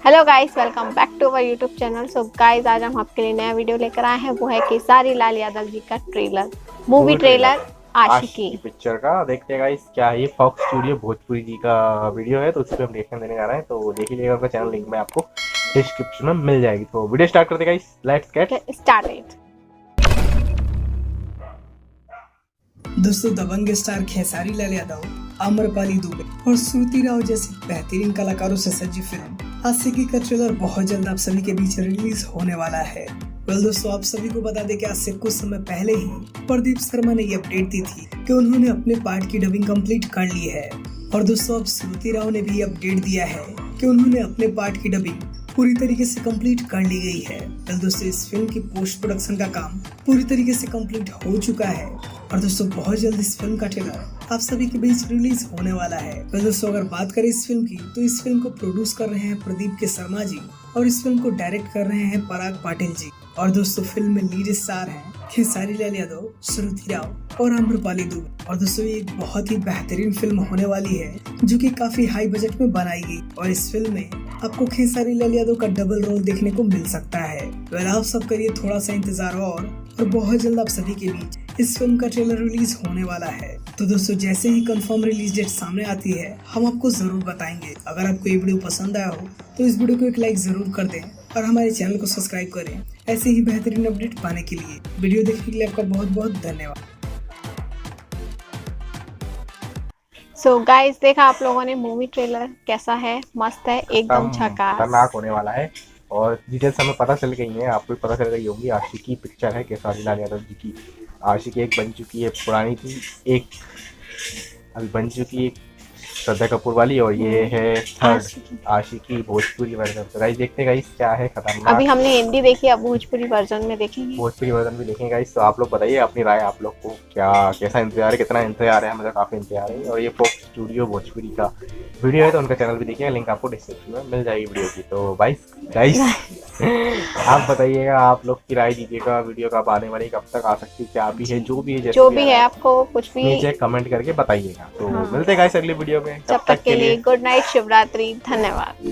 Hello guys, welcome back to our YouTube channel. So guys, आज हम आपके लिए नया वीडियो लेकर आए हैं। वो है खेसारी लाल यादव जी का ट्रेलर, मूवी ट्रेलर आशिकी। पिक्चर का देखते हैं गाइस क्या है। ये फॉक्स स्टूडियो भोजपुरी जी का वीडियो है, तो उस पर हम रिएक्शन देने जा रहे हैं। तो देख लीजिएगा, उनका चैनल लिंक में आपको डिस्क्रिप्शन में मिल जाएगी। तो वीडियो स्टार्ट करते हैं गाइस, लेट्स गेट स्टार्टेड। दोस्तों, दबंग स्टार खेसारी लाल यादव, आम्रपाली दुबे और श्रुति राव जैसे बेहतरीन कलाकारों से सजी फिल्म आशिकी का ट्रेलर बहुत जल्द आप सभी के बीच रिलीज होने वाला है। दोस्तों, आप सभी को बता दें कि आज से कुछ समय पहले ही प्रदीप शर्मा ने ये अपडेट दी थी कि उन्होंने अपने पार्ट की डबिंग कंप्लीट कर ली है। और दोस्तों, अब श्रुति राव ने भी अपडेट दिया है कि उन्होंने अपने पार्ट की डबिंग पूरी तरीके से कंप्लीट कर ली गई है। दोस्तों, इस फिल्म की पोस्ट प्रोडक्शन का काम पूरी तरीके से कंप्लीट हो चुका है और दोस्तों बहुत जल्द इस फिल्म का ट्रेलर आप सभी के बीच रिलीज होने वाला है। दोस्तों, अगर बात करें इस फिल्म की, तो इस फिल्म को प्रोड्यूस कर रहे हैं प्रदीप के शर्मा जी और इस फिल्म को डायरेक्ट कर रहे हैं पराग पाटिल जी। और दोस्तों, फिल्म में लीड स्टार हैं खेसारी लाल यादव, श्रुति राव और आम्रपाली दुबे। और दोस्तों, ये एक बहुत ही बेहतरीन फिल्म होने वाली है जो कि काफी हाई बजट में बनाई गई और इस फिल्म में आपको खेसारी लाल यादव का डबल रोल देखने को मिल सकता है। आप सब करिए थोड़ा सा इंतजार और बहुत जल्द आप सभी के बीच इस फिल्म का ट्रेलर रिलीज होने वाला है। तो दोस्तों, जैसे ही कंफर्म रिलीज डेट सामने आती है हम आपको जरूर बताएंगे। अगर आपको ये वीडियो पसंद आया हो तो इस वीडियो को एक लाइक जरूर कर दें और हमारे चैनल को सब्सक्राइब करें ऐसे ही बेहतरीन अपडेट पाने के लिए। वीडियो देखने के लिए आपका बहुत बहुत धन्यवाद। सो गाइस, देखा आप लोगों ने मूवी ट्रेलर कैसा है? मस्त है, एकदम झकास, खतरनाक होने वाला है। और डिटेल्स हमें पता चल गई हैं, आपको पता चल गई होंगी। आशिकी पिक्चर है खेसारी लाल यादव जी की। आशिकी एक बन चुकी है, पुरानी थी, एक अभी बन चुकी है श्रद्धा कपूर वाली, और ये है थर्ड आशिकी भोजपुरी वर्जन। तो गाइस देखते हैं गाइस क्या है खतरनाक। अभी हमने हिंदी देखी, अब भोजपुरी वर्जन में देखेंगे, भोजपुरी वर्जन भी देखेंगे गाइस। तो आप लोग बताइए अपनी राय, आप लोग को क्या कैसा इंतजार है, कितना इंतजार है? हमें तो काफी इंतजार है। और ये फॉक्स स्टूडियो भोजपुरी का वीडियो है, तो उनका चैनल भी देखिएगा, लिंक आपको डिस्क्रिप्शन में मिल जाएगी वीडियो की। तो गाइस आप बताइएगा, आप लोग की राय दीजिएगा, वीडियो कब आने वाली, कब तक आ सकती है, क्या भी है, जो भी है, जो भी है आपको कुछ भी नीचे कमेंट करके बताइएगा। तो मिलते हैं गाइस अगली वीडियो में, जब तक के लिए गुड नाइट, शिवरात्रि, धन्यवाद।